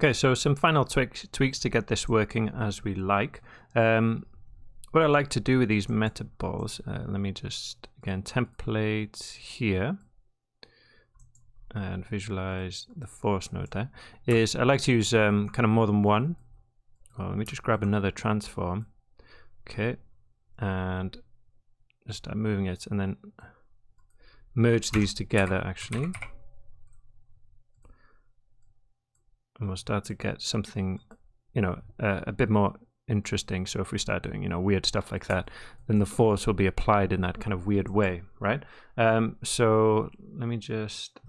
Okay, so some final tweaks to get this working as we like. What I like to do with these meta balls, let me just, again, template here and visualize the force node there, is I like to use kind of more than one. Well, let me just grab another transform. Okay, and just start moving it and then merge these together actually. And we'll start to get something, you know, a bit more interesting. So if we start doing, you know, weird stuff like that, then the force will be applied in that kind of weird way, right? So let me just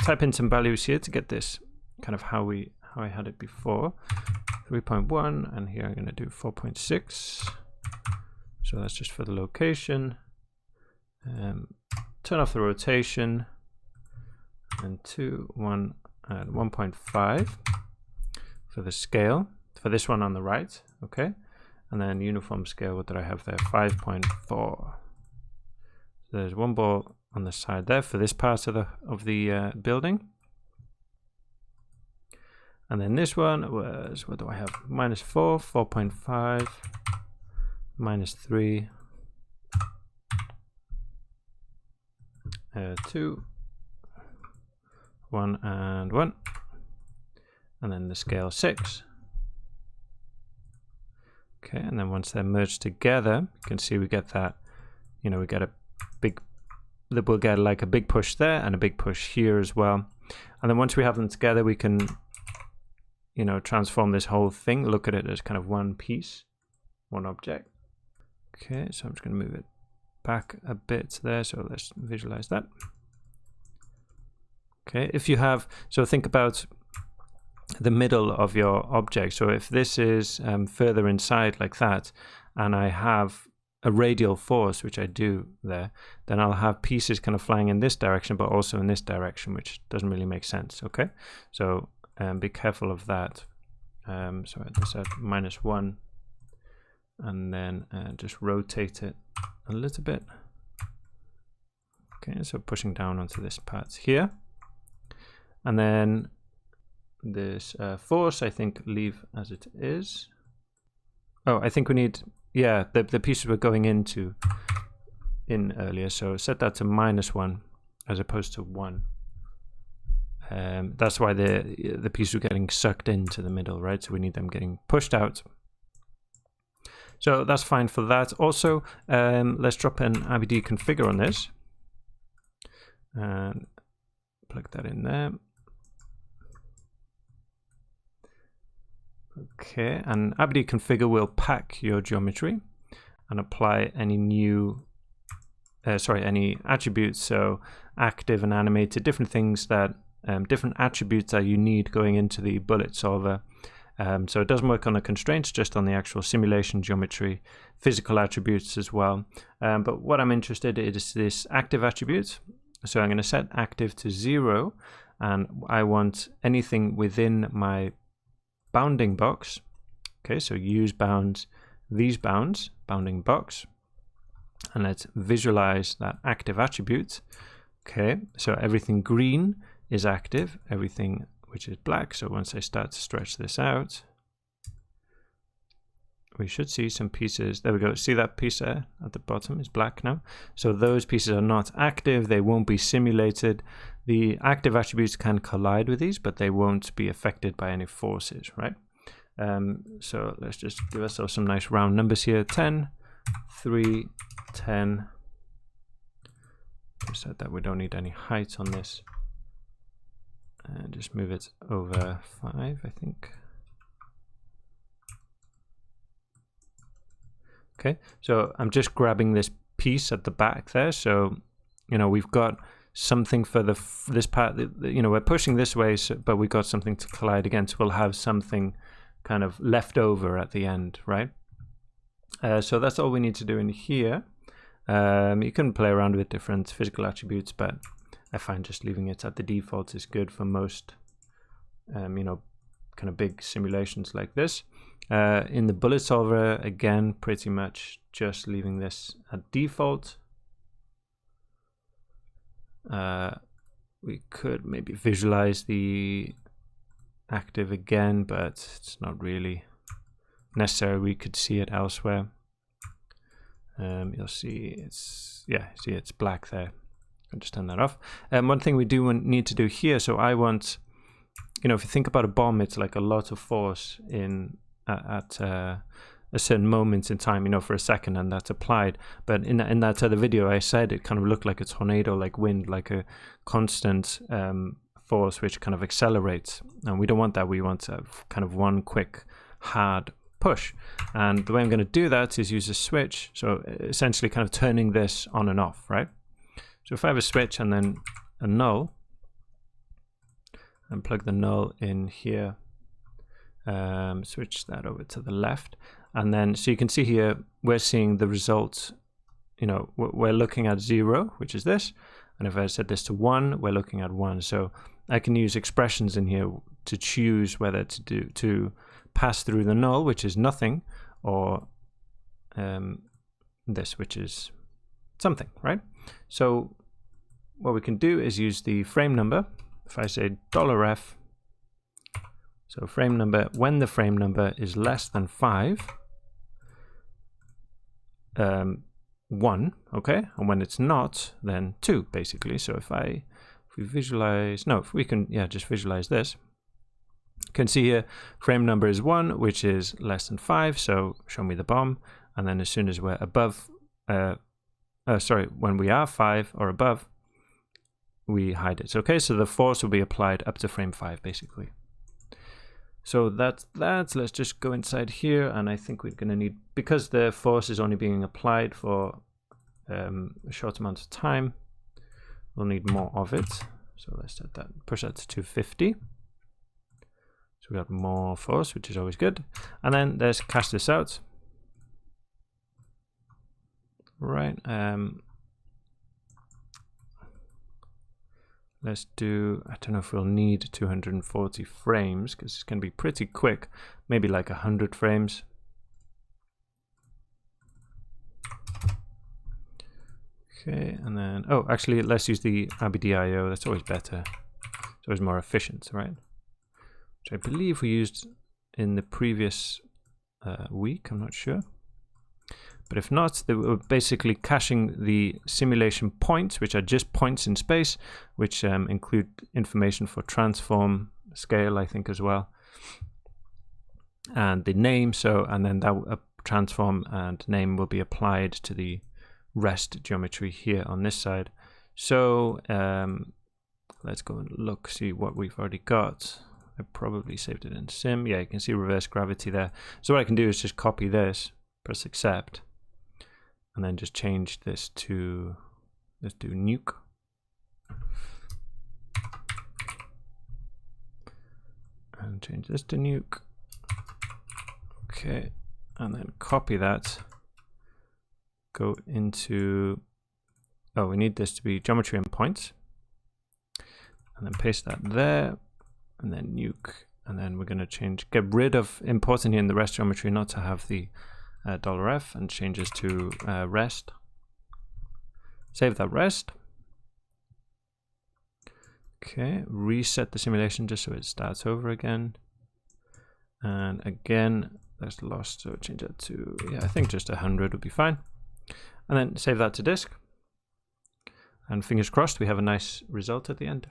type in some values here to get this kind of how I had it before. 3.1, and here I'm going to do 4.6. So that's just for the location. Turn off the rotation, and 2, 1, and 1.5 for the scale. For this one on the right, okay? And then uniform scale, what did I have there? 5.4. So there's one ball on the side there for this part of the building. And then this one was, what do I have? -4, 4.5, -3, 2, 1 and 1, and then the scale 6. Okay, and then once they're merged together, you can see we get that, you know, we get a big, we'll get like a big push there and a big push here as well. And then once we have them together, we can, you know, transform this whole thing, look at it as kind of one piece, one object. Okay, so I'm just going to move it back a bit there, so let's visualize that. Okay, if you have, so think about the middle of your object. So if this is further inside like that, and I have a radial force, which I do there, then I'll have pieces kind of flying in this direction, but also in this direction, which doesn't really make sense, okay? So be careful of that. So I just at -1, and then just rotate it a little bit. Okay, so pushing down onto this part here. And then this force, I think, leave as it is. Oh, I think we need, yeah, the pieces we're going in earlier, so set that to -1 as opposed to 1. That's why the pieces are getting sucked into the middle, right? So we need them getting pushed out. So that's fine for that. Also, let's drop an RBD configure on this and plug that in there. Okay, and RBD configure will pack your geometry and apply any new, any attributes, so active and animated, different things that, different attributes that you need going into the bullet solver. So it doesn't work on the constraints, just on the actual simulation geometry, physical attributes as well. But what I'm interested in is this active attribute. So I'm going to set active to 0, and I want anything within my bounding box. Okay, so use bounds, these bounds, bounding box, and let's visualize that active attribute. Okay, so everything green is active, everything which is black. So once I start to stretch this out, we should see some pieces. There we go. See that piece there at the bottom is black now. So those pieces are not active. They won't be simulated. The active attributes can collide with these, but they won't be affected by any forces, right? So let's just give ourselves some nice round numbers here. 10, 3, 10. We said that we don't need any height on this. And just move it over 5, I think. Okay, so I'm just grabbing this piece at the back there. So, you know, we've got something for this part, you know, we're pushing this way, so, but we've got something to collide against. We'll have something kind of left over at the end, right? So that's all we need to do in here. You can play around with different physical attributes, but I find just leaving it at the default is good for most, you know, kind of big simulations like this. In the bullet solver, again, pretty much just leaving this at default. We could maybe visualize the active again, but it's not really necessary. We could see it elsewhere. You'll see it's black there. I'll just turn that off. One thing we do need to do here, so I want, if you think about a bomb, it's like a lot of force at a certain moment in time, for a second, and that's applied. But in that other video, I said it kind of looked like a tornado, like wind, like a constant force which kind of accelerates, and we don't want that. We want kind of one quick hard push, and the way I'm going to do that is use a switch, so essentially kind of turning this on and off, right? So if I have a switch and then a null, and plug the null in here, switch that over to the left, and then so you can see here we're seeing the result. We're looking at 0, which is this, and if I set this to 1, we're looking at 1. So I can use expressions in here to choose whether to pass through the null, which is nothing, or this, which is something, right? So what we can do is use the frame number. If I say $F, so frame number, when the frame number is less than 5, 1, okay, and when it's not, then 2, basically. So if we visualize, if we can, just visualize this. You can see here, frame number is 1, which is less than 5, so show me the bomb. And then as soon as we're above, when we are 5 or above, we hide it. So, okay, so the force will be applied up to frame 5, basically. So that's let's just go inside here, and I think we're going to need, because the force is only being applied for a short amount of time, we'll need more of it. So let's set that, push that to 250. So we got more force, which is always good. And then let's cache this out. Right. Let's do, I don't know if we'll need 240 frames, because it's going to be pretty quick. Maybe like 100 frames. Okay, and then, actually, let's use the RBDIO. That's always better. It's always more efficient, right? Which I believe we used in the previous week. I'm not sure. But if not, they were basically caching the simulation points, which are just points in space, which include information for transform, scale, I think, as well, and the name. So, and then that transform and name will be applied to the rest geometry here on this side. So let's go and look, see what we've already got. I probably saved it in sim. Yeah, you can see reverse gravity there. So what I can do is just copy this, press accept, and then just change this to, let's do nuke. And change this to nuke. Okay, and then copy that. Go into, we need this to be geometry and points. And then paste that there, and then nuke. And then we're going to get rid of importing in the rest geometry, not to have the $F, and change this to rest. Save that rest. Okay, reset the simulation just so it starts over again. And again, that's lost, so change that to, I think just 100 would be fine. And then save that to disk. And fingers crossed we have a nice result at the end.